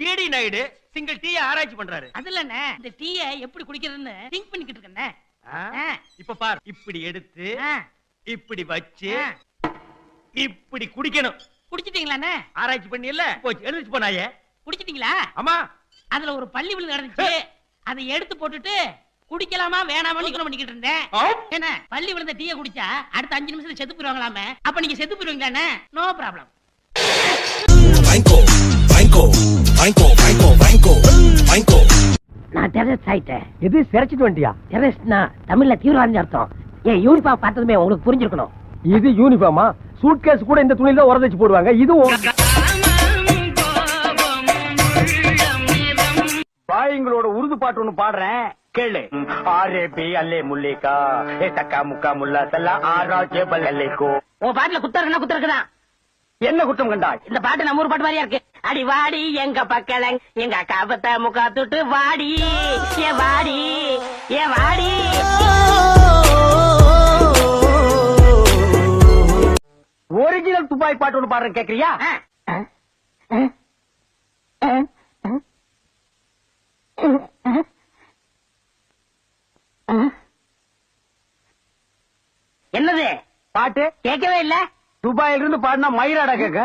CD Naidu single tea ஆராய்ச்சி பண்றாரு. அதுல இந்த டீயை எப்படி குடிக்கிறதுன்னு திங்க் பண்ணிக்கிட்டு இருக்கேன். இப்ப பார், இப்படி எடுத்து இப்படி வச்சு இப்படி குடிக்கணும். குடிச்சிட்டீங்களா? ஆராய்ச்சி பண்ணி இல்ல போச்சு, எழுதிச்சு போனாயே. குடிச்சிட்டீங்களா? ஆமா. அதுல ஒரு பள்ளி விழுந்து கிடந்துச்சு, அதை எடுத்து போட்டுட்டு குடிக்கலாமா வேணாமான்னு பண்ணிக்கிட்டு இருந்தேன். என்ன பள்ளி விழுந்த டீயை குடிச்சா அடுத்த 5 நிமிஷத்துல செத்து போயிருவாங்களாமே. அப்ப நீங்க செத்து போயிருவீங்களா? No problem. நான் டெரரிஸ்ட் ஆயிட்டேன். எது சிறைச்சிட்டு வந்துட்டியா? டெரரிஸ்ட்னா தமிழ்ல தீவிரவாதி அர்த்தம். ஏன் யூனிஃபார்ம் பார்த்ததுமே உங்களுக்கு புரிஞ்சிருக்கணும். இது யூனிஃபார்மா? சூட்கேஸ் கூட இந்த துணியில உரதச்சு போடுவாங்க. இதுவும் பாயங்களோட உருது பாட்டு ஒண்ணு பாடுறேன், கேளு. ஆரே பி அல்லே முல்லேகா ஏ தக்கா முக்கா முல்லா சல்லா ஆரா ஜேபல் அல்லேகோ. உங்க பாட்டுல குத்தருக்குன்னா குத்தருக்குதான். என்ன குற்றம் கண்டாய்? இந்த பாட்டு நம்ம ஊர் பாட்டு மாதிரியா இருக்கு. அடி வாடி எங்க பக்கலங் எங்க காபத்த முக்கா தொட்டு வாடி ஏ வாடி ஏ வாடி. ஒரிஜினல் துபாய் பாட்டு ஒண்ணு பாடுறேன், கேக்குறியா? என்னது பாட்டு கேட்கவே இல்ல. துபாயில இருந்து பாடினா மயிராடா கேட்க.